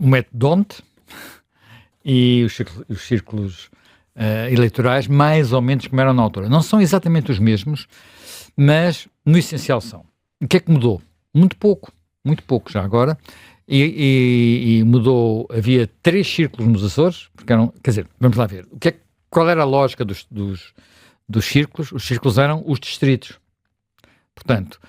o método D'Hondt e os círculos eleitorais, mais ou menos como eram na altura. Não são exatamente os mesmos, mas no essencial são. O que é que mudou? Muito pouco já agora. E mudou, havia 3 círculos nos Açores, porque eram, quer dizer, vamos lá ver, qual era a lógica dos círculos? Os círculos eram os distritos. Portanto,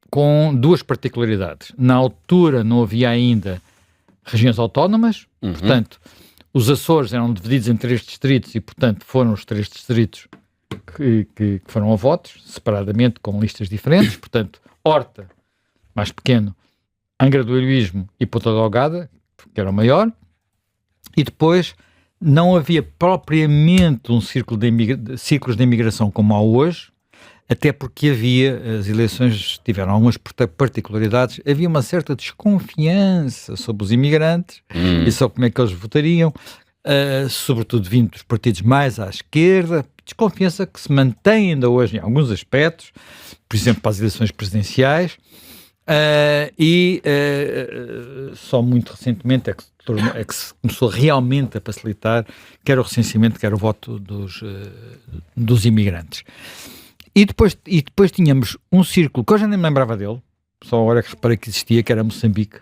com 2 particularidades. Na altura não havia ainda regiões autónomas, portanto, os Açores eram divididos em 3 distritos e, portanto, foram os 3 distritos que foram a votos, separadamente, com listas diferentes. Portanto, Horta, mais pequeno, Angra do Heroísmo e Ponta Delgada, que era o maior. E depois não havia propriamente um círculos de imigração como há hoje, até porque as eleições tiveram algumas particularidades, havia uma certa desconfiança sobre os imigrantes e sobre como é que eles votariam, sobretudo vindo dos partidos mais à esquerda, desconfiança que se mantém ainda hoje em alguns aspectos, por exemplo, para as eleições presidenciais, só muito recentemente é que se começou realmente a facilitar quer o recenseamento, quer o voto dos imigrantes. E depois tínhamos um círculo, que eu já nem me lembrava dele, só agora que reparei que existia, que era Moçambique.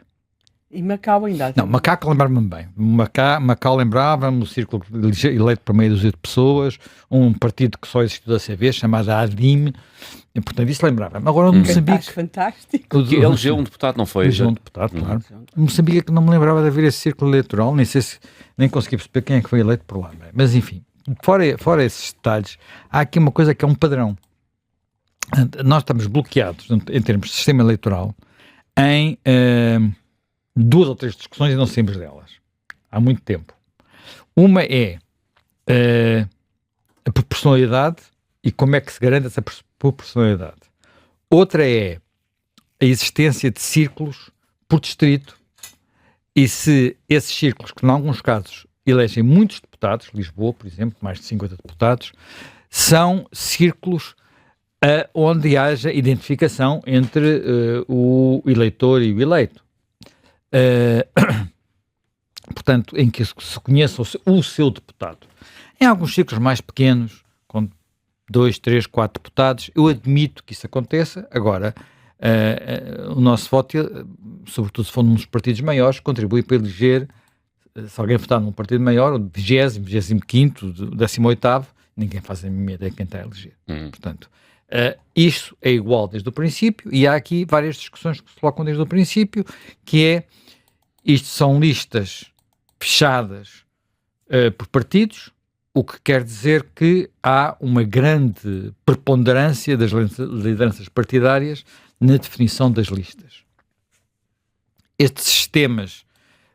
E Macau ainda? Não, Macau lembrava-me bem. Macau lembrava-me, o círculo eleito por meia dúzia de pessoas, um partido que só existiu da CB, chamado ADIM, e, portanto, isso lembrava-me. Agora o Moçambique... Acho fantástico. Que elegeu um deputado, não foi? Elegeu um deputado, claro. Moçambique é que não me lembrava de haver esse círculo eleitoral, nem consegui perceber quem é que foi eleito por lá. Mas, enfim, fora esses detalhes, há aqui uma coisa que é um padrão. Nós estamos bloqueados, em termos de sistema eleitoral, em 2 ou 3 discussões e não saímos delas. Há muito tempo. Uma é a proporcionalidade e como é que se garante essa proporcionalidade. Outra é a existência de círculos por distrito e se esses círculos, que em alguns casos elegem muitos deputados, Lisboa, por exemplo, mais de 50 deputados, são círculos onde haja identificação entre o eleitor e o eleito. Portanto, em que se conheça o seu deputado. Em alguns círculos mais pequenos, com 2, 3, 4 deputados, eu admito que isso aconteça. Agora, o nosso voto, sobretudo se for num dos partidos maiores, contribui para eleger, se alguém votar num partido maior, o 20º, 25º, 18º, ninguém faz a mínima ideia de quem está a eleger. Portanto, isto é igual desde o princípio e há aqui várias discussões que se colocam desde o princípio, que é, isto são listas fechadas por partidos, o que quer dizer que há uma grande preponderância das lideranças partidárias na definição das listas. Estes sistemas,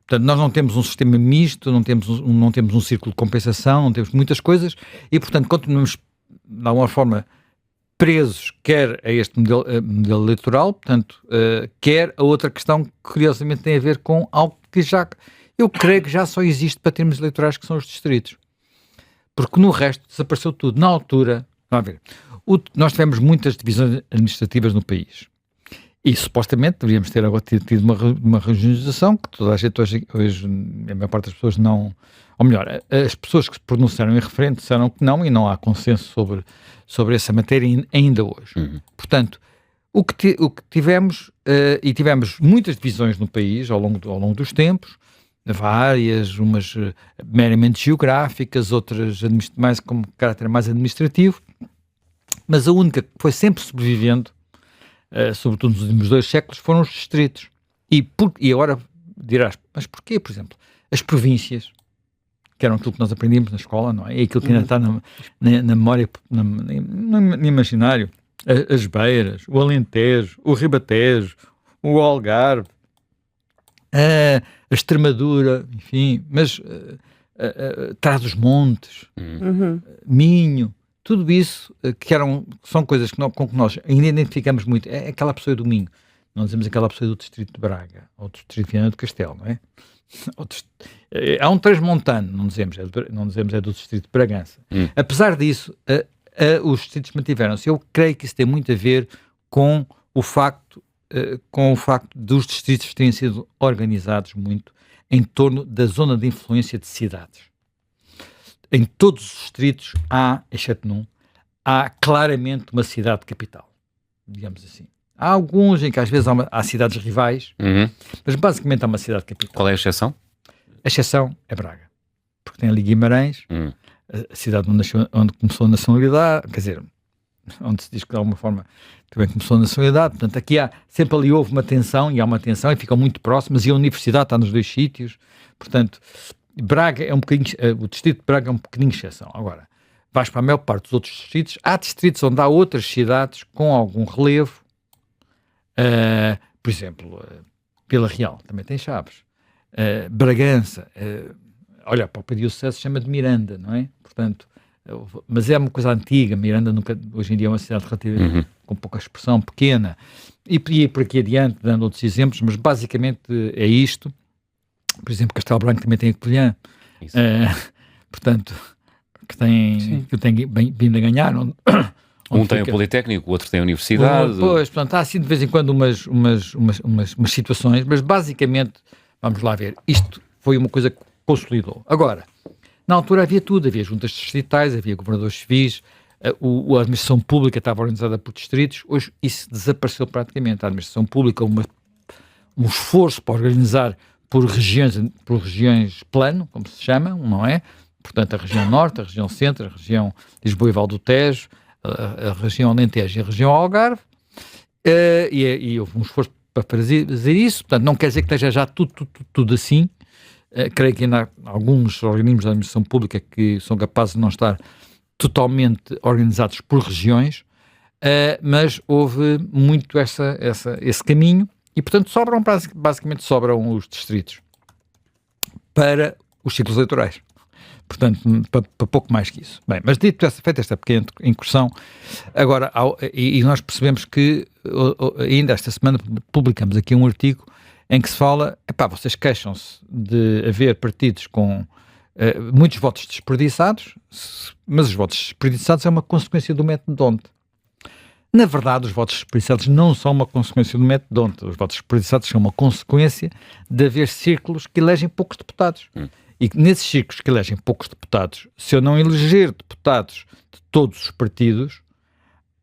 portanto, nós não temos um sistema misto, não temos um círculo de compensação, não temos muitas coisas e, portanto, continuamos, de alguma forma, presos quer a este modelo eleitoral, portanto, quer a outra questão que curiosamente tem a ver com algo que eu creio que já só existe para termos eleitorais, que são os distritos. Porque no resto desapareceu tudo. Na altura, vamos ver, nós tivemos muitas divisões administrativas no país. E supostamente deveríamos ter agora tido uma regionalização que toda a gente hoje, a maior parte das pessoas não... Ou melhor, as pessoas que se pronunciaram em referendo disseram que não, e não há consenso sobre essa matéria ainda hoje. Portanto, o que tivemos, e tivemos muitas divisões no país ao longo dos tempos, várias, umas meramente geográficas, outras mais com caráter mais administrativo, mas a única que foi sempre sobrevivendo, sobretudo nos últimos 2 séculos, foram os distritos. E agora dirás, mas porquê, por exemplo, as províncias, que eram aquilo que nós aprendíamos na escola, não é? É aquilo que ainda está na memória, no imaginário. As Beiras, o Alentejo, o Ribatejo, o Algarve, a Extremadura, enfim, mas Trás-os-Montes, Minho, tudo isso são coisas com que nós ainda identificamos muito. É aquela pessoa do Minho, não dizemos aquela pessoa do distrito de Braga, ou do distrito de Viana do Castelo, não é? Há um transmontano, não dizemos é do distrito de Bragança. Apesar disso, os distritos mantiveram-se. Eu creio que isso tem muito a ver com o facto com o facto dos distritos terem sido organizados muito em torno da zona de influência de cidades. Em todos os distritos há, exceto num, há claramente uma cidade capital, digamos assim. Há alguns em que às vezes há cidades rivais, mas basicamente há uma cidade capital. Qual é a exceção? A exceção é Braga, porque tem ali Guimarães, a cidade onde começou a nacionalidade, quer dizer, onde se diz que de alguma forma também começou a nacionalidade, portanto aqui sempre ali houve uma tensão, e há uma tensão, e ficam muito próximas, e a universidade está nos dois sítios, portanto, Braga é um bocadinho, o distrito de Braga é um bocadinho exceção. Agora, vais para a maior parte dos outros distritos, há distritos onde há outras cidades com algum relevo, por exemplo, Vila Real também tem Chaves, Bragança, olha, para o Diocese se chama de Miranda, não é? Portanto, mas é uma coisa antiga, Miranda hoje em dia é uma cidade relativamente com pouca expressão, pequena, e por aqui adiante, dando outros exemplos, mas basicamente é isto. Por exemplo, Castelo Branco também tem a Covilhã, portanto, que tem vindo a ganhar. Onde tem o Politécnico, o outro tem a Universidade. Pois, portanto, há assim de vez em quando umas situações, mas basicamente, vamos lá ver, isto foi uma coisa que consolidou. Agora, na altura havia tudo, havia juntas distritais, havia governadores civis, a administração pública estava organizada por distritos, hoje isso desapareceu praticamente. A administração pública, um esforço para organizar por regiões plano, como se chama, não é? Portanto, a região norte, a região centro, a região Lisboa e Val do Tejo, a região Alentejo e a região Algarve, e houve um esforço para fazer isso, portanto, não quer dizer que esteja já tudo assim. Creio que ainda há alguns organismos da administração pública que são capazes de não estar totalmente organizados por regiões, mas houve muito esse caminho, e portanto basicamente sobram os distritos para os ciclos eleitorais. Portanto, para pouco mais que isso. Bem, mas feita esta pequena incursão, agora, e nós percebemos que ainda esta semana publicamos aqui um artigo em que se fala, vocês queixam-se de haver partidos com muitos votos desperdiçados, mas os votos desperdiçados é uma consequência do método D'Hondt. Na verdade, os votos desperdiçados não são uma consequência do método D'Hondt. Os votos desperdiçados são uma consequência de haver círculos que elegem poucos deputados. E nesses círculos que elegem poucos deputados, se eu não eleger deputados de todos os partidos,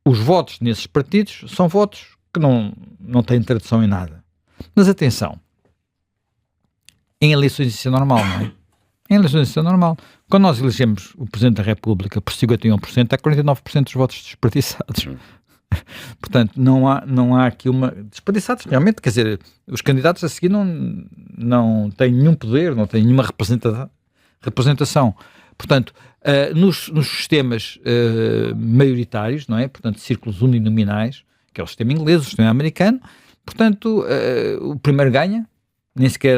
os votos nesses partidos são votos que não têm tradução em nada. Mas atenção, em eleições isso é normal, não é? Em eleições isso é normal. Quando nós elegemos o Presidente da República por 51%, há 49% dos votos desperdiçados. Portanto, não há aqui uma... Desperdiçados, realmente, quer dizer, os candidatos a seguir não têm nenhum poder, não têm nenhuma representação. Portanto, nos sistemas maioritários, não é? Portanto, círculos uninominais, que é o sistema inglês, o sistema americano, portanto, o primeiro ganha, nem sequer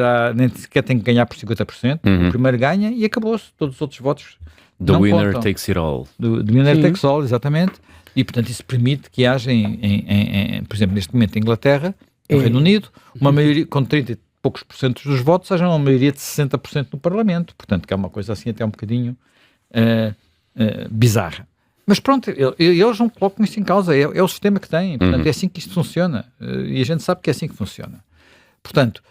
tem que ganhar por 50%, o primeiro ganha e acabou-se, todos os outros votos The não winner contam. takes it all. The winner takes all, exatamente. E, portanto, isso permite que haja, por exemplo, neste momento em Inglaterra, no Reino Unido, uma maioria, com 30 e poucos por cento dos votos, haja uma maioria de 60% no Parlamento. Portanto, que é uma coisa assim até um bocadinho bizarra. Mas pronto, eles não colocam isso em causa, é o sistema que têm, portanto, é assim que isto funciona. E a gente sabe que é assim que funciona. Portanto,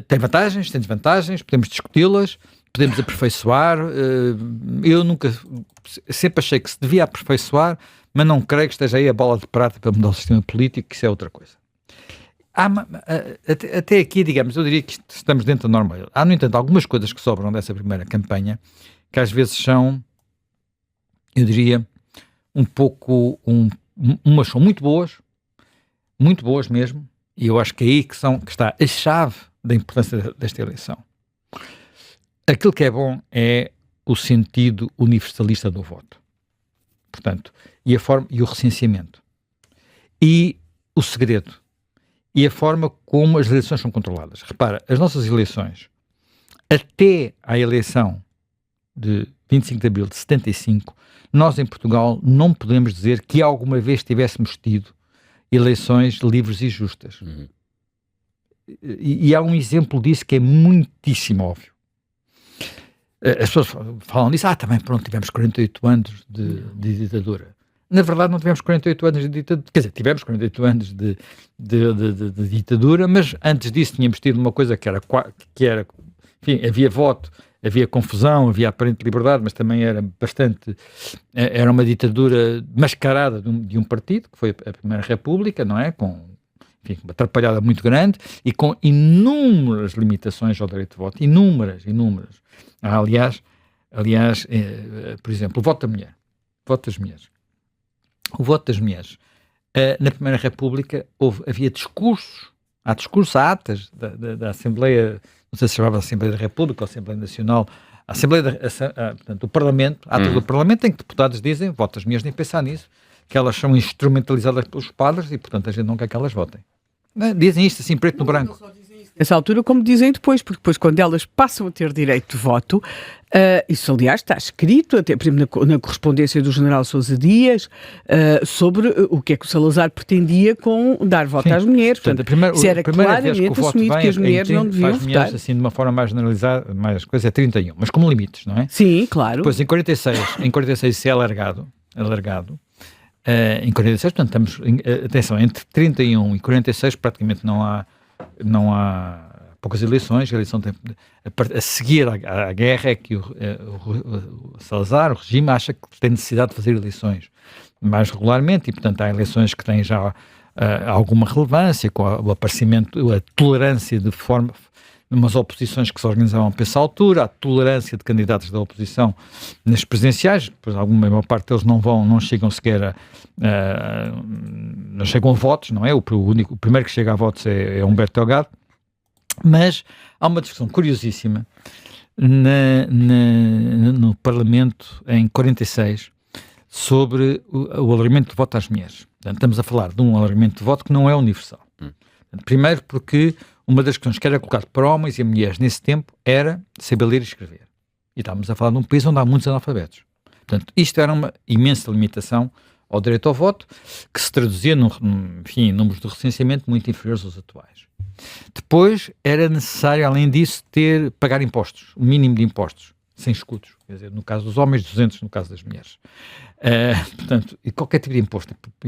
tem vantagens, tem desvantagens, podemos discuti-las, podemos aperfeiçoar. Eu sempre achei que se devia aperfeiçoar, mas não creio que esteja aí a bola de prata para mudar o sistema político, que isso é outra coisa. Até aqui, digamos, eu diria que estamos dentro da norma. Há, no entanto, algumas coisas que sobram dessa primeira campanha, que às vezes são, eu diria, um pouco, umas são muito boas mesmo, e eu acho que é aí que está a chave da importância desta eleição. Aquilo que é bom é o sentido universalista do voto. Portanto, e o recenseamento. E o segredo. E a forma como as eleições são controladas. Repara, as nossas eleições, até à eleição de 25 de abril de 75, nós em Portugal não podemos dizer que alguma vez tivéssemos tido eleições livres e justas. E há um exemplo disso que é muitíssimo óbvio. As pessoas falam disso, também pronto, tivemos 48 anos de ditadura. Na verdade, não tivemos 48 anos de ditadura, quer dizer, tivemos 48 anos de ditadura, mas antes disso tínhamos tido uma coisa que era enfim, havia voto, havia confusão, havia aparente liberdade, mas também era era uma ditadura mascarada de um partido, que foi a Primeira República, não é? Enfim, uma atrapalhada muito grande e com inúmeras limitações ao direito de voto, inúmeras. Aliás, por exemplo, o voto da mulher, o voto das mulheres. Na Primeira República havia há atas da Assembleia, não sei se chamava Assembleia da República ou Assembleia Nacional, portanto, o Parlamento, atas do Parlamento em que deputados dizem, voto das mulheres, nem pensar nisso, que elas são instrumentalizadas pelos padres e, portanto, a gente não quer que elas votem. Dizem isto assim, preto no branco. Nessa altura, como dizem depois, porque depois quando elas passam a ter direito de voto, isso aliás está escrito, até por exemplo na correspondência do general Sousa Dias, sobre o que é que o Salazar pretendia com dar voto às mulheres. Portanto, isso era claramente assumido que as mulheres não deviam votar. Assim, de uma forma mais generalizada, mais coisa é 31, mas como limites, não é? Sim, claro. Depois em 46 isso é alargado. Em 46, portanto, atenção, entre 31 e 46 praticamente não há poucas eleições. A eleição a seguir à guerra é que o Salazar, o regime, acha que tem necessidade de fazer eleições mais regularmente e, portanto, há eleições que têm já alguma relevância, com o aparecimento, a tolerância de forma, umas oposições que se organizavam para essa altura, a tolerância de candidatos da oposição nas presidenciais, pois a maior parte deles não chegam sequer não chegam a votos, não é? O primeiro que chega a votos é Humberto Delgado, mas há uma discussão curiosíssima no Parlamento em 46 sobre o alargamento de voto às mulheres. Portanto, estamos a falar de um alargamento de voto que não é universal. Primeiro porque uma das questões que era colocada para homens e mulheres nesse tempo era saber ler e escrever. E estávamos a falar de um país onde há muitos analfabetos. Portanto, isto era uma imensa limitação ao direito ao voto, que se traduzia em números de recenseamento muito inferiores aos atuais. Depois, era necessário, além disso, pagar impostos, o mínimo de impostos, sem escudos. Quer dizer, no caso dos homens, 200 no caso das mulheres. Portanto, e qualquer tipo de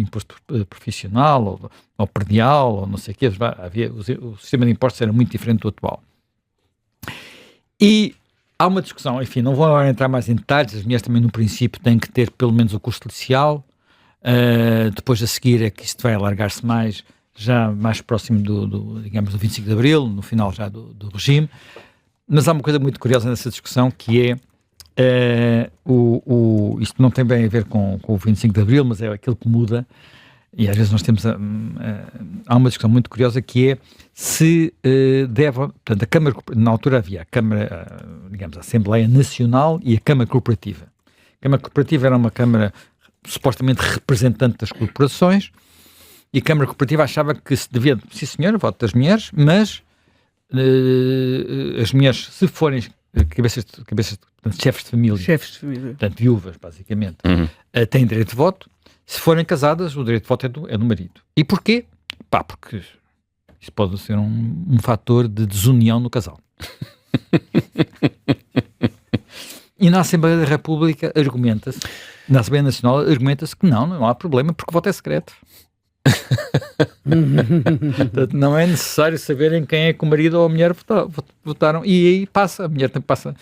imposto profissional, ou predial, ou não sei o quê, o sistema de impostos era muito diferente do atual. E há uma discussão, enfim, não vou agora entrar mais em detalhes, as mulheres também no princípio têm que ter pelo menos o curso licencial, depois a seguir é que isto vai alargar-se mais, já mais próximo digamos, do 25 de Abril, no final já do regime. Mas há uma coisa muito curiosa nessa discussão, que é, isto não tem bem a ver com o 25 de Abril, mas é aquilo que muda, e às vezes nós temos, há uma discussão muito curiosa, que é se portanto, a Câmara, na altura havia a Câmara, digamos, a Assembleia Nacional e a Câmara Corporativa. A Câmara Corporativa era uma Câmara supostamente representante das corporações, e a Câmara Corporativa achava que se devia, sim senhor, voto das mulheres, mas as mulheres, se forem chefes de família, portanto viúvas, basicamente, têm direito de voto. Se forem casadas, o direito de voto é do marido. E porquê? Porque isso pode ser um fator de desunião no casal. E na Assembleia da República na Assembleia Nacional argumenta-se que não há problema, porque o voto é secreto. Portanto, não é necessário saberem quem é que o marido ou a mulher votaram, e aí a mulher também passa,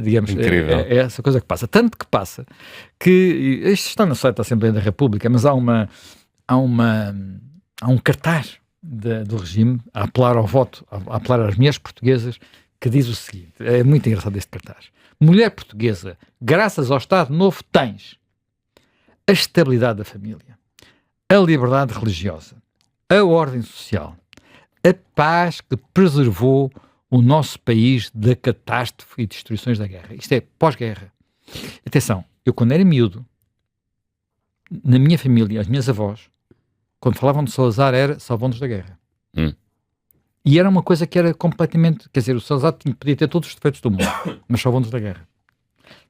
digamos, é essa coisa que passa, tanto que passa, que isto está no site da Assembleia da República, mas há um cartaz do regime a apelar ao voto, a apelar às mulheres portuguesas, que diz o seguinte, é muito engraçado este cartaz: mulher portuguesa, graças ao Estado Novo tens a estabilidade da família, a liberdade religiosa, a ordem social, a paz que preservou o nosso país da catástrofe e destruições da guerra. Isto é pós-guerra. Atenção, eu quando era miúdo, na minha família, as minhas avós, quando falavam de Salazar, era salvou-nos da guerra. E era uma coisa que era completamente, quer dizer, o Salazar podia ter todos os defeitos do mundo, mas salvou-nos da guerra.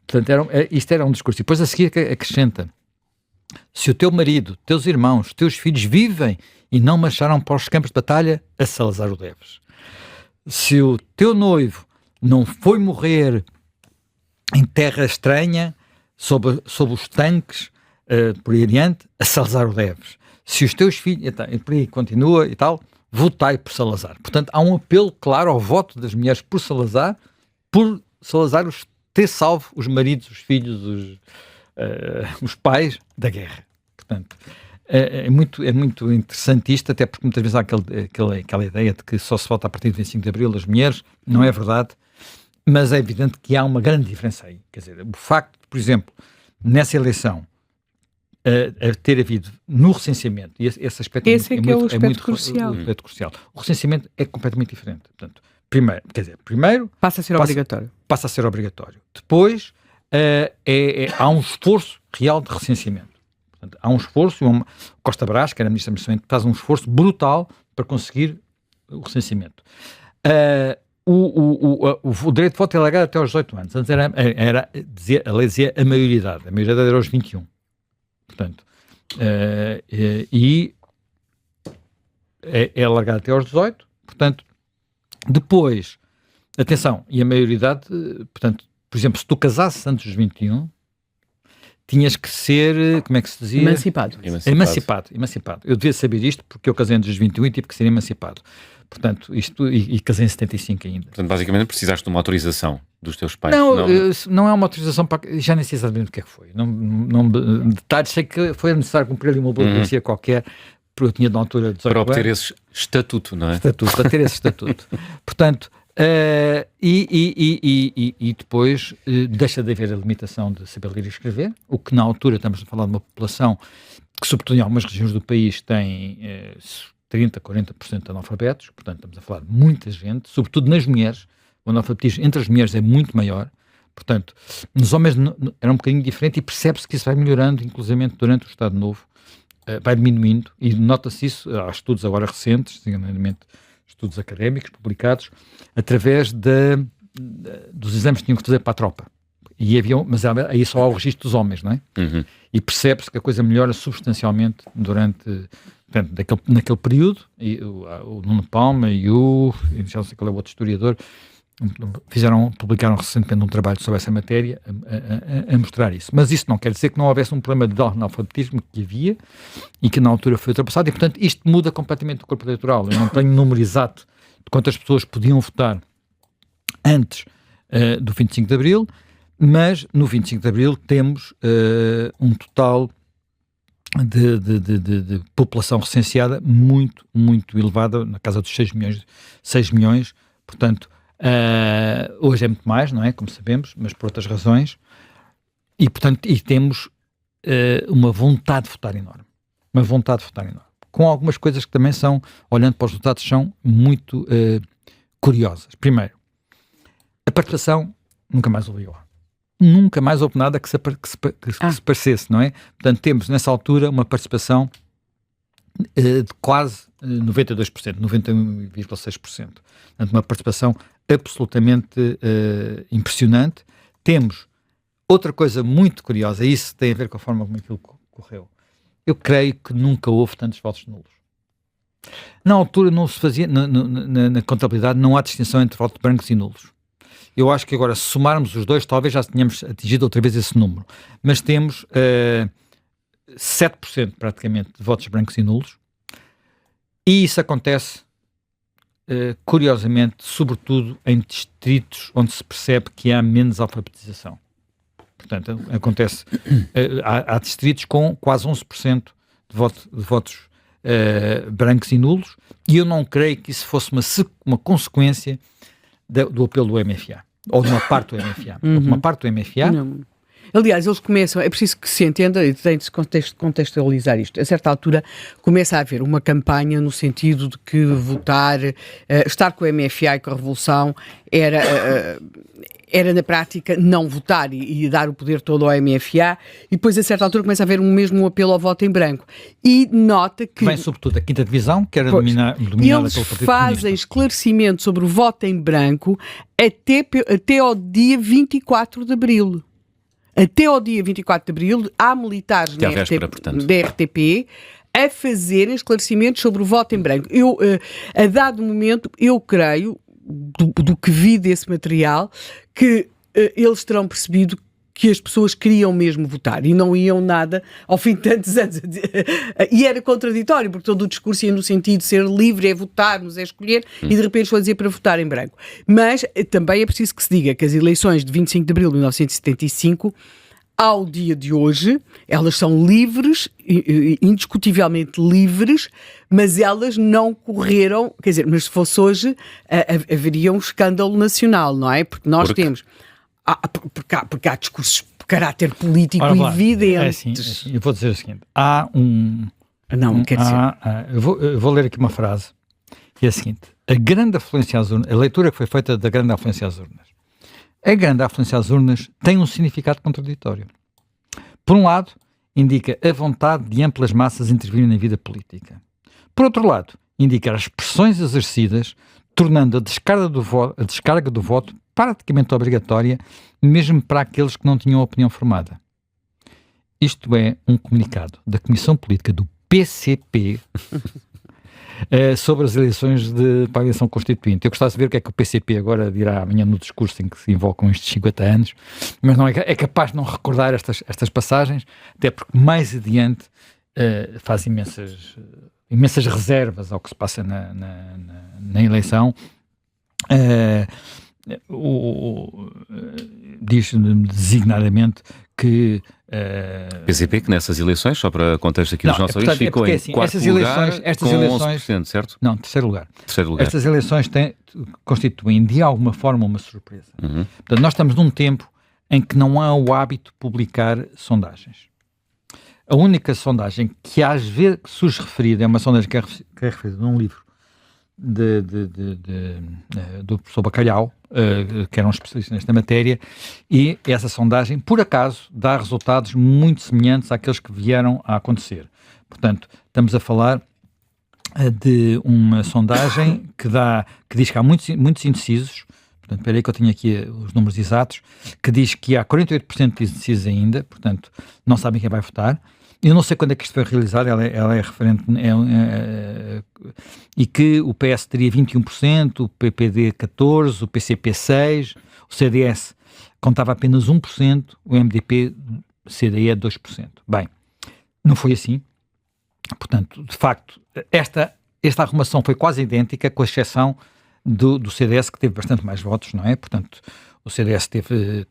Portanto, isto era um discurso. E depois a seguir acrescenta: se o teu marido, teus irmãos, teus filhos vivem e não marcharam para os campos de batalha, a Salazar o deves. Se o teu noivo não foi morrer em terra estranha, sob os tanques por aí adiante, a Salazar o deves. Se os teus filhos, e por aí continua e tal, votai por Salazar. Portanto, há um apelo claro ao voto das mulheres por Salazar ter salvo os maridos, os filhos, os pais da guerra. Portanto, é muito interessante isto, até porque muitas vezes há aquela ideia de que só se vota a partir de 25 de Abril das mulheres, não é verdade, mas é evidente que há uma grande diferença aí. Quer dizer, o facto de, por exemplo, nessa eleição, a ter havido no recenseamento, e esse aspecto é muito crucial. O recenseamento é completamente diferente. Portanto, primeiro passa a ser obrigatório. Passa a ser obrigatório. Depois, há um esforço real de recenseamento. Portanto, há um esforço, Costa Brás, que era ministro da Administração, faz um esforço brutal para conseguir o recenseamento. O direito de voto é alargado até aos 18 anos. Antes a lei dizia a maioridade era aos 21. Portanto, é alargado até aos 18. Portanto, depois, atenção, e a maioridade, portanto, por exemplo, se tu casasses antes dos 21, tinhas que ser, como é que se dizia? Emancipado. Eu devia saber isto porque eu casei antes dos 21 e tive que ser emancipado. Portanto, e casei em 75 ainda. Portanto, basicamente precisaste de uma autorização dos teus pais. Não é uma autorização para... Já nem sei exatamente o que é que foi. Não detalhes, sei que foi necessário cumprir ali uma burocracia qualquer, porque eu tinha na altura 18 para obter anos. esse estatuto, não é? Para ter esse estatuto. Portanto, e depois deixa de haver a limitação de saber ler e escrever, o que na altura estamos a falar de uma população que, sobretudo em algumas regiões do país, tem 30%, 40% de analfabetos, portanto estamos a falar de muita gente, sobretudo nas mulheres. O analfabetismo entre as mulheres é muito maior, portanto, nos homens era um bocadinho diferente e percebe-se que isso vai melhorando, inclusive durante o Estado Novo, vai diminuindo, e nota-se isso, há estudos agora recentes, designadamente estudos académicos publicados, através dos exames que tinham que fazer para a tropa. Mas aí só há o registro dos homens, não é? Uhum. E percebe-se que a coisa melhora substancialmente naquele período, e o Nuno Palma e já não sei qual é o outro historiador, publicaram recentemente um trabalho sobre essa matéria a mostrar isso. Mas isso não quer dizer que não houvesse um problema de analfabetismo que havia e que na altura foi ultrapassado, e portanto isto muda completamente o corpo eleitoral. Eu não tenho número exato de quantas pessoas podiam votar antes do 25 de Abril, mas no 25 de Abril temos um total de população recenseada muito, muito elevada, na casa dos 6 milhões, portanto, hoje é muito mais, não é? Como sabemos, mas por outras razões, e portanto, temos uma vontade de votar enorme, com algumas coisas que também são, olhando para os resultados, são muito curiosas. Primeiro, a participação nunca mais houve lá. Nunca mais houve nada que se parecesse, não é? Portanto, temos nessa altura uma participação de quase 92%, 91,6%. Portanto, uma participação absolutamente impressionante. Temos outra coisa muito curiosa, e isso tem a ver com a forma como aquilo correu. Eu creio que nunca houve tantos votos nulos. Na altura não se fazia, na contabilidade não há distinção entre votos brancos e nulos. Eu acho que agora, se somarmos os dois, talvez já tenhamos atingido outra vez esse número. Mas temos 7% praticamente de votos brancos e nulos. E isso acontece, curiosamente, sobretudo em distritos onde se percebe que há menos alfabetização. Portanto, acontece... há distritos com quase 11% de votos brancos e nulos. E eu não creio que isso fosse uma consequência do apelo do MFA. Ou de uma parte do MFA. Uma parte do MFA... Não. Aliás, eles começam, é preciso que se entenda e tem de se contextualizar isto. A certa altura começa a haver uma campanha no sentido de que votar, estar com o MFA e com a Revolução era na prática não votar e dar o poder todo ao MFA, e depois a certa altura começa a haver mesmo um apelo ao voto em branco. E nota que... Vem sobretudo a Quinta Divisão, que era dominada pelo Partido Comunista. Eles fazem esclarecimento sobre o voto em branco até ao dia 24 de Abril. Até ao dia 24 de Abril, há militares da RTP a fazerem esclarecimentos sobre o voto em branco. A dado momento, eu creio, do que vi desse material, que eles terão percebido que as pessoas queriam mesmo votar e não iam nada ao fim de tantos anos. E era contraditório, porque todo o discurso ia no sentido de ser livre, é votarmos, é escolher, e de repente foi dizer para votar em branco. Mas também é preciso que se diga que as eleições de 25 de abril de 1975, ao dia de hoje, elas são livres, indiscutivelmente livres, mas elas não correram, quer dizer, mas se fosse hoje, haveria um escândalo nacional, não é? Porque nós temos... Porque há discursos de caráter político evidentes. Eu vou dizer o seguinte: há um. Não, quer dizer. Eu vou ler aqui uma frase, que é a seguinte: a grande afluência às urnas, a leitura que foi feita da grande afluência às urnas. A grande afluência às urnas tem um significado contraditório. Por um lado, indica a vontade de amplas massas intervirem na vida política. Por outro lado, indica as pressões exercidas, tornando a descarga do voto praticamente obrigatória, mesmo para aqueles que não tinham opinião formada. Isto é um comunicado da Comissão Política do PCP sobre as eleições para a eleição constituinte. Eu gostava de saber o que é que o PCP agora dirá amanhã no discurso em que se invocam estes 50 anos, mas não é capaz de não recordar estas passagens, até porque mais adiante faz imensas reservas ao que se passa na eleição. Diz designadamente que PCP, que nessas eleições, só para contexto aqui dos nossos ouvintes, ficou em quarto lugar com 11%, certo? Não, terceiro lugar. Estas eleições constituem de alguma forma uma surpresa. Portanto, nós estamos num tempo em que não há o hábito de publicar sondagens. A única sondagem que às vezes surge referida é uma sondagem que é referida num livro do professor Bacalhau, que era um especialista nesta matéria, e essa sondagem, por acaso, dá resultados muito semelhantes àqueles que vieram a acontecer. Portanto, estamos a falar de uma sondagem que diz que há muitos indecisos. Portanto, espera aí que eu tenho aqui os números exatos, que diz que há 48% de indecisos ainda, portanto, não sabem quem vai votar. Eu não sei quando é que isto foi realizado, ela é referente, e que o PS teria 21%, o PPD 14%, o PCP 6%, o CDS contava apenas 1%, o MDP, CDE 2%. Bem, não foi assim. Portanto, de facto, esta arrumação foi quase idêntica, com a exceção do CDS, que teve bastante mais votos, não é? Portanto, o CDS teve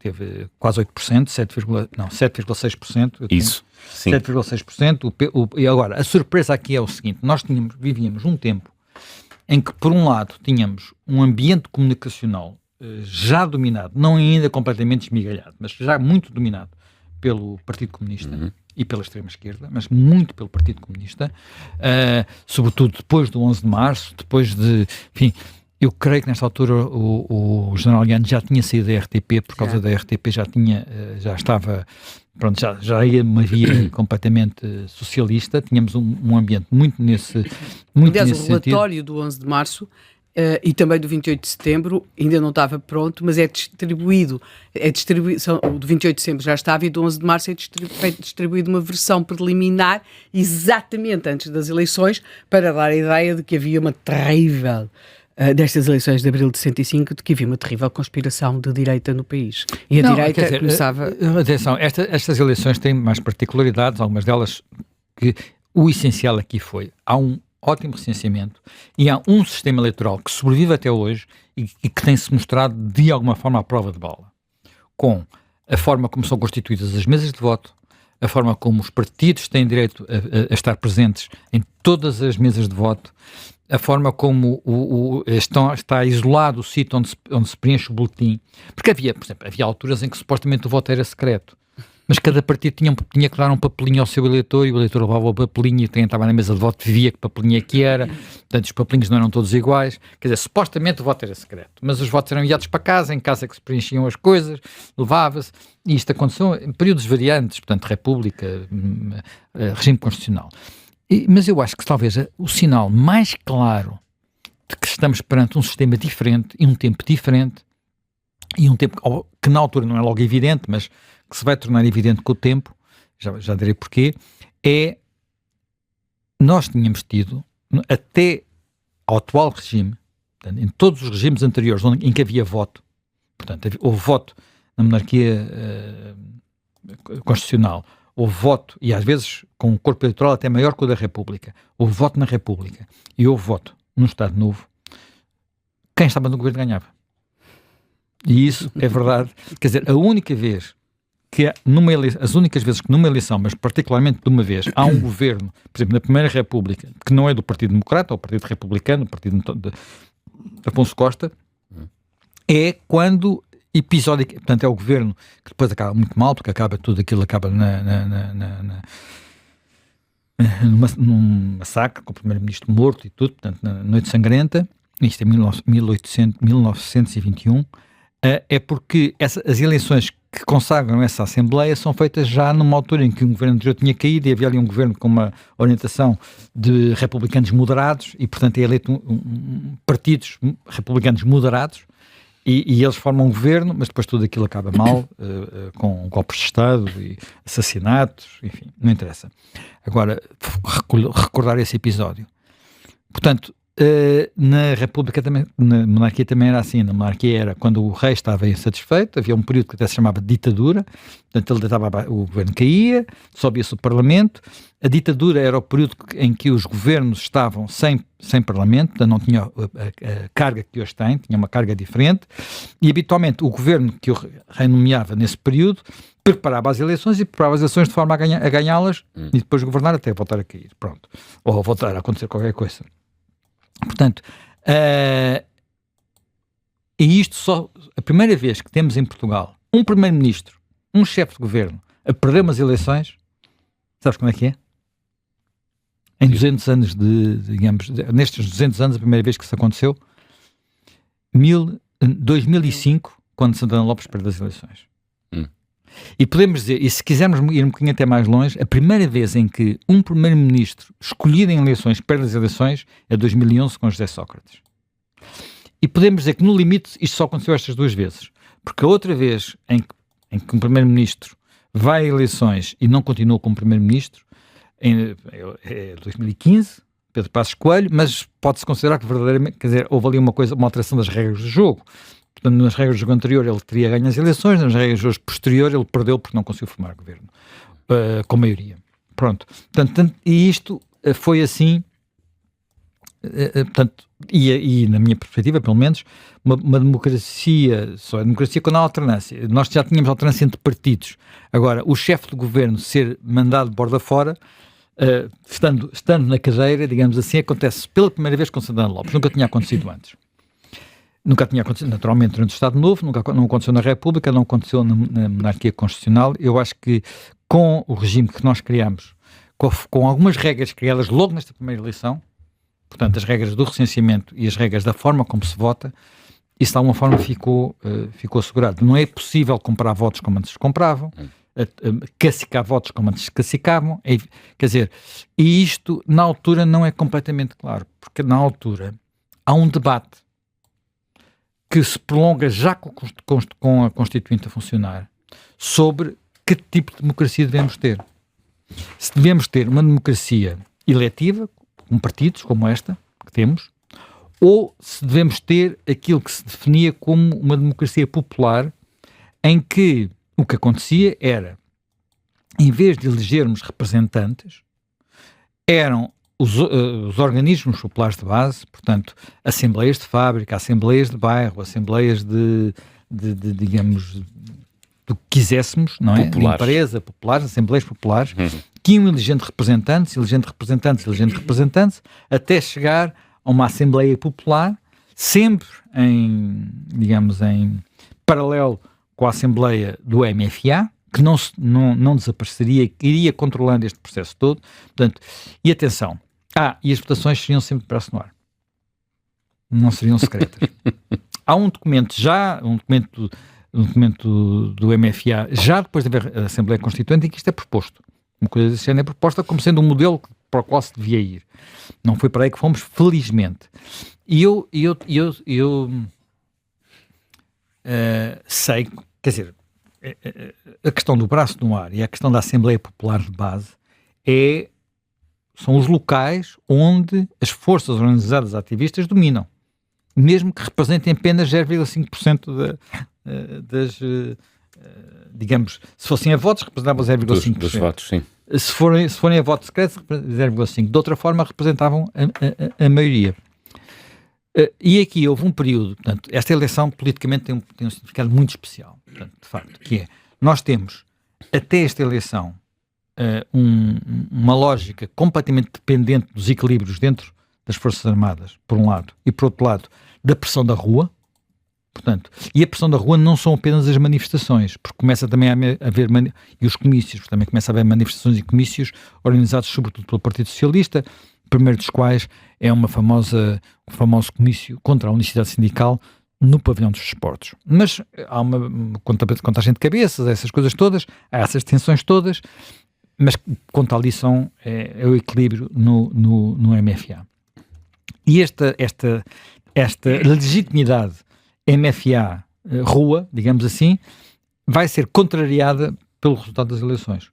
quase 8%, 7,6%. Isso, sim. 7,6%. E agora, a surpresa aqui é o seguinte: nós vivíamos um tempo em que, por um lado, tínhamos um ambiente comunicacional já dominado, não ainda completamente esmigalhado, mas já muito dominado pelo Partido Comunista e pela extrema-esquerda, mas muito pelo Partido Comunista, sobretudo depois do 11 de março, enfim... Eu creio que nesta altura o general Gant já tinha saído da RTP, por causa da RTP já estava, pronto, já ia uma via completamente socialista. Tínhamos um ambiente muito nesse Aliás, nesse o relatório do 11 de março e também do 28 de setembro ainda não estava pronto, mas é distribuído, o do 28 de setembro já estava, e do 11 de março é distribuído uma versão preliminar exatamente antes das eleições, para dar a ideia de que havia uma terrível... destas eleições de abril de 65, de que havia uma terrível conspiração de direita no país. E a direita começava... Atenção, estas eleições têm mais particularidades, algumas delas, que o essencial aqui há um ótimo recenseamento e há um sistema eleitoral que sobrevive até hoje e que tem-se mostrado de alguma forma à prova de bala, com a forma como são constituídas as mesas de voto, a forma como os partidos têm direito a estar presentes em todas as mesas de voto, a forma como está isolado o sítio onde se preenche o boletim. Porque havia alturas em que supostamente o voto era secreto, mas cada partido tinha que dar um papelinho ao seu eleitor, e o eleitor levava o papelinho, e quem estava na mesa de voto via que papelinho é que era. Portanto, os papelinhos não eram todos iguais. Quer dizer, supostamente o voto era secreto, mas os votos eram enviados para casa, em casa que se preenchiam as coisas, levava-se, e isto aconteceu em períodos variantes, portanto, república, regime constitucional. Mas eu acho que talvez o sinal mais claro de que estamos perante um sistema diferente e um tempo diferente, e um tempo que na altura não é logo evidente, mas que se vai tornar evidente com o tempo, já direi porquê, nós tínhamos tido, até ao atual regime, portanto, em todos os regimes anteriores em que havia voto, portanto, houve voto na monarquia constitucional, houve voto, e às vezes com um corpo eleitoral até maior que o da República, houve voto na República e houve voto num Estado Novo, quem estava no governo ganhava. E isso é verdade. Quer dizer, a única vez que as únicas vezes que numa eleição, mas particularmente de uma vez, há um governo, por exemplo, na Primeira República, que não é do Partido Democrata, ou Partido Republicano, o Partido de Afonso Costa, é quando episódico, portanto é o governo que depois acaba muito mal, porque acaba tudo aquilo, acaba num massacre, com o primeiro-ministro morto e tudo, portanto na Noite Sangrenta, isto é 1921, é porque as eleições que consagram essa Assembleia são feitas já numa altura em que o governo anterior tinha caído e havia ali um governo com uma orientação de republicanos moderados e, portanto, é eleito partidos republicanos moderados e eles formam um governo, mas depois tudo aquilo acaba mal, com golpes de Estado e assassinatos, enfim, não interessa. Agora, recordar esse episódio. Portanto, na República também, na monarquia também era assim. Na monarquia era quando o rei estava insatisfeito, havia um período que até se chamava ditadura, portanto o governo caía, sobia-se o parlamento. A ditadura era o período em que os governos estavam sem parlamento, portanto não tinha a carga que hoje tem, tinha uma carga diferente, e habitualmente o governo que o rei nomeava nesse período preparava as eleições e preparava as eleições de forma a ganhá-las e depois governar até voltar a cair, pronto, ou voltar a acontecer qualquer coisa. Portanto, e isto só, a primeira vez que temos em Portugal um primeiro-ministro, um chefe de governo, a perder umas eleições, sabes como é que é? Em 200 anos nestes 200 anos, a primeira vez que isso aconteceu, 2005, quando Santana Lopes perdeu as eleições. E podemos dizer, e se quisermos ir um bocadinho até mais longe, a primeira vez em que um primeiro-ministro escolhido em eleições perde as eleições é 2011 com José Sócrates. E podemos dizer que no limite isto só aconteceu estas duas vezes, porque a outra vez em que um primeiro-ministro vai a eleições e não continua como primeiro-ministro é 2015, Pedro Passos Coelho, mas pode-se considerar que verdadeiramente, quer dizer, houve ali uma alteração das regras do jogo. Portanto, nas regras do jogo anterior ele teria ganho as eleições, nas regras do jogo posterior ele perdeu porque não conseguiu formar governo com maioria. Pronto. Portanto, e isto foi assim, portanto, e na minha perspectiva, pelo menos, uma democracia, só a democracia quando há alternância. Nós já tínhamos alternância entre partidos. Agora, o chefe de governo ser mandado de borda fora, estando na cadeira, digamos assim, acontece pela primeira vez com Santana Lopes. Nunca tinha acontecido antes. Nunca tinha acontecido, naturalmente, durante o Estado Novo, não aconteceu na República, não aconteceu na monarquia constitucional. Eu acho que com o regime que nós criamos, com algumas regras criadas logo nesta primeira eleição, portanto, as regras do recenseamento e as regras da forma como se vota, isso de alguma forma ficou assegurado. Não é possível comprar votos como antes se compravam, cacicar votos como antes se cacicavam, quer dizer, e isto na altura não é completamente claro, porque na altura há um debate que se prolonga já com a Constituinte a funcionar, sobre que tipo de democracia devemos ter. Se devemos ter uma democracia eletiva, com partidos como esta, que temos, ou se devemos ter aquilo que se definia como uma democracia popular, em que o que acontecia era, em vez de elegermos representantes, eram os organismos populares de base, portanto, assembleias de fábrica, assembleias de bairro, assembleias digamos, do que quiséssemos, não é? Populares. De empresa, populares, assembleias populares, que iam elegendo representantes, até chegar a uma assembleia popular, sempre em paralelo com a assembleia do MFA, que não desapareceria, que iria controlando este processo todo. Portanto, e atenção, e as votações seriam sempre de braço no ar. Não seriam secretas. Há um documento do MFA, já depois de haver a Assembleia Constituinte, em que isto é proposto. Uma coisa desse género é proposta como sendo um modelo para o qual se devia ir. Não foi para aí que fomos, felizmente. E eu sei, quer dizer, a questão do braço no ar e a questão da Assembleia Popular de base são os locais onde as forças organizadas ativistas dominam, mesmo que representem apenas 0,5% digamos, se fossem a votos, representavam 0,5%. Dos votos, sim. Se forem a voto secreto, 0,5%. De outra forma, representavam a maioria. E aqui houve um período, portanto, esta eleição politicamente tem um significado muito especial, portanto, de facto, que é, nós temos, até esta eleição, uma lógica completamente dependente dos equilíbrios dentro das Forças Armadas, por um lado, e por outro lado, da pressão da rua, portanto, e a pressão da rua não são apenas as manifestações, porque começa também a haver, e os comícios, porque também começa a haver manifestações e comícios organizados sobretudo pelo Partido Socialista, o primeiro dos quais é um famoso comício contra a unicidade sindical no pavilhão dos desportos. Mas há uma contagem de cabeças, essas coisas todas, há essas tensões todas, mas quanto à lição é o equilíbrio no MFA. E esta legitimidade MFA-rua, digamos assim, vai ser contrariada pelo resultado das eleições.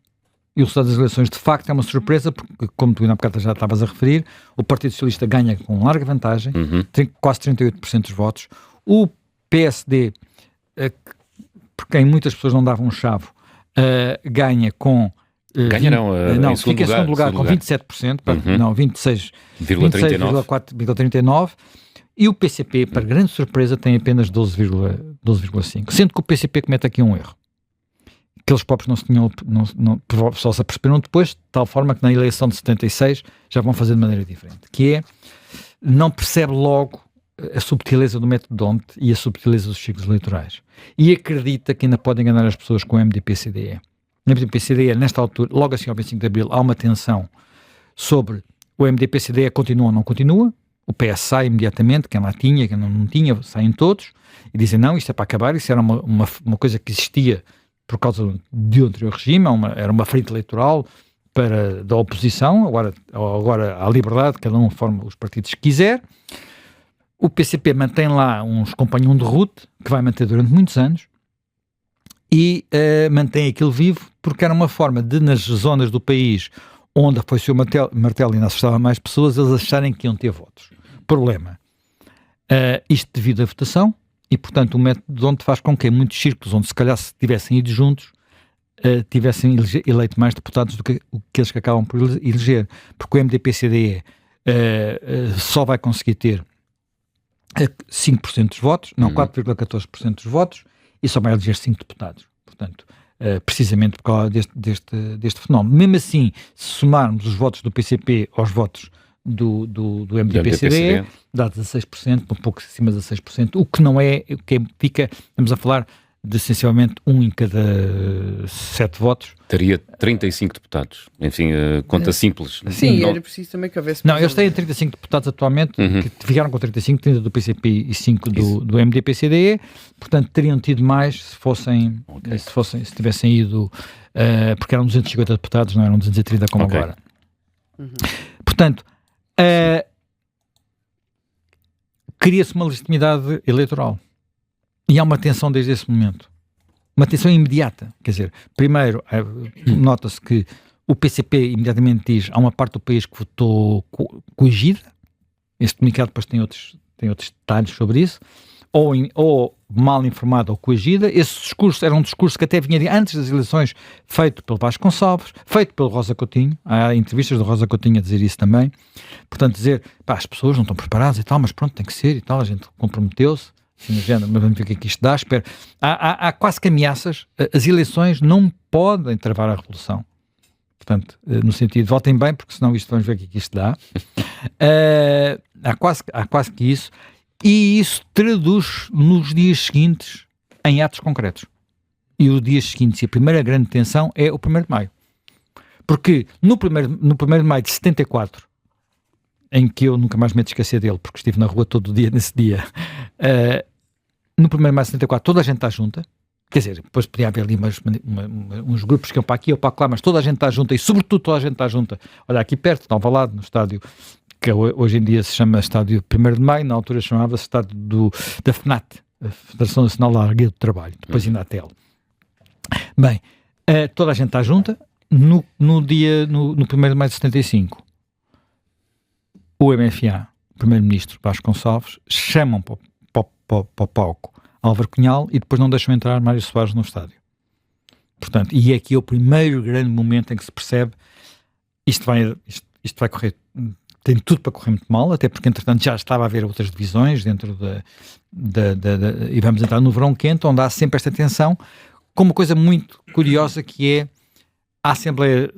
E o resultado das eleições, de facto, é uma surpresa, porque, como tu, na bocado, já estavas a referir, o Partido Socialista ganha com larga vantagem, tem quase 38% dos votos. O PSD, por quem muitas pessoas não davam um chavo, ganha com... fica em segundo lugar com 27%, não, 26,39%, e o PCP, para grande surpresa, tem apenas 12,5%, sendo que o PCP comete aqui um erro, que eles próprios só se aperceberam depois, de tal forma que na eleição de 76 já vão fazer de maneira diferente, que é, não percebe logo a subtileza do método D'Hondt e a subtileza dos ciclos eleitorais, e acredita que ainda pode enganar as pessoas com o MDP-CDE. No MDP-CDE, nesta altura, logo assim ao 25 de Abril, há uma tensão sobre o MDP-CDE continua ou não continua. O PS sai imediatamente, quem lá tinha, quem não tinha, saem todos, e dizem não, isto é para acabar, isso era uma coisa que existia por causa de um anterior regime, era uma frente eleitoral da oposição, agora há liberdade, cada um forma os partidos que quiser. O PCP mantém lá uns companhões de route, que vai manter durante muitos anos, e mantém aquilo vivo, porque era uma forma de, nas zonas do país onde foi o seu martelo e não assustava mais pessoas, eles acharem que iam ter votos. Problema. Isto devido à votação, e portanto o método onde faz com que muitos círculos, onde se calhar se tivessem ido juntos, tivessem eleito mais deputados do que aqueles que acabam por eleger, porque o MDP-CDE só vai conseguir ter 5% dos votos, não, 4,14% dos votos, e só vai eleger 5 deputados. Portanto, precisamente por causa deste fenómeno. Mesmo assim, se somarmos os votos do PCP aos votos do MDP-CDE, dá 16%, um pouco acima de 16%, o que não é, o que fica, estamos a falar de essencialmente 1 em cada 7 votos. Teria 35 deputados. Enfim, conta simples. Sim, não, era preciso também que houvesse... Não, eles têm 35 deputados atualmente, que ficaram com 35, 30 do PCP e 5 do MDP-CDE, portanto teriam tido mais se tivessem ido, porque eram 250 deputados, não eram 230 como agora. Portanto, cria-se uma legitimidade eleitoral. E há uma tensão desde esse momento. Uma tensão imediata. Quer dizer, primeiro, nota-se que o PCP imediatamente diz há uma parte do país que votou coagida. Este comunicado depois tem outros detalhes sobre isso. Ou mal informada ou coagida. Esse discurso era um discurso que até vinha antes das eleições, feito pelo Vasco Gonçalves, feito pelo Rosa Coutinho. Há entrevistas do Rosa Coutinho a dizer isso também. Portanto, dizer, as pessoas não estão preparadas e tal, mas pronto, tem que ser e tal, a gente comprometeu-se. Mas vamos ver o que é que isto dá. Espera. Há quase que ameaças. As eleições não podem travar a revolução. Portanto, no sentido, votem bem, porque senão vamos ver o que é que isto dá. Há quase que isso. E isso traduz nos dias seguintes em atos concretos. E os dias seguintes, e a primeira grande tensão é o 1º de Maio. Porque no 1º de Maio de 74, em que eu nunca mais me esqueci dele, porque estive na rua todo o dia nesse dia, no 1º de Maio de 74 toda a gente está junta, quer dizer, depois podia haver ali uns grupos que iam para aqui ou para lá, mas toda a gente está junta, e sobretudo toda a gente está junta, olha aqui perto, de Alvalade, no estádio, que hoje em dia se chama Estádio 1º de Maio, na altura chamava-se Estádio da FNAT, a Federação Nacional da Alegria do Trabalho, depois ainda a TEL. Bem, toda a gente está junta, no 1º de Maio de 75, o MFA, o Primeiro-Ministro Vasco Gonçalves, chamam para o palco Álvaro Cunhal e depois não deixam entrar Mário Soares no estádio. Portanto, e aqui é o primeiro grande momento em que se percebe isto vai correr, tem tudo para correr muito mal, até porque entretanto já estava a haver outras divisões dentro e vamos entrar no verão quente, onde há sempre esta tensão, com uma coisa muito curiosa que é a Assembleia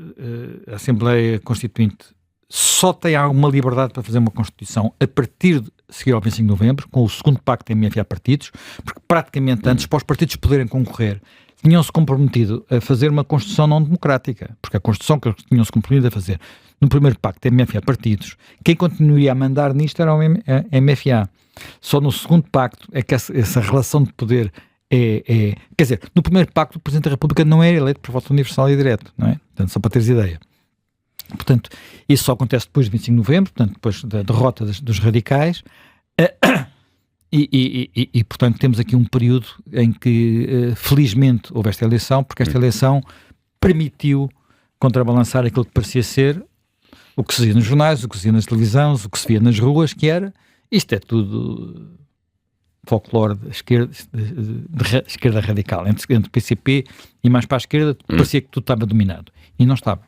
Constituinte só tem alguma liberdade para fazer uma Constituição a partir de seguir ao 25 de novembro, com o segundo pacto MFA partidos, porque praticamente antes, para os partidos poderem concorrer, tinham-se comprometido a fazer uma Constituição não democrática, porque a Constituição que eles tinham-se comprometido a fazer no primeiro pacto MFA partidos, quem continuaria a mandar nisto era o MFA. Só no segundo pacto é que essa relação de poder quer dizer, no primeiro pacto o Presidente da República não era eleito por voto universal e direto, não é? Portanto, só para teres ideia. Portanto, isso só acontece depois de 25 de novembro, portanto, depois da derrota dos radicais, e portanto temos aqui um período em que felizmente houve esta eleição, porque esta eleição permitiu contrabalançar aquilo que parecia ser o que se via nos jornais, o que se via nas televisões, o que se via nas ruas, que era, isto é tudo folclore de esquerda radical, entre o PCP e mais para a esquerda, parecia que tudo estava dominado, e não estava.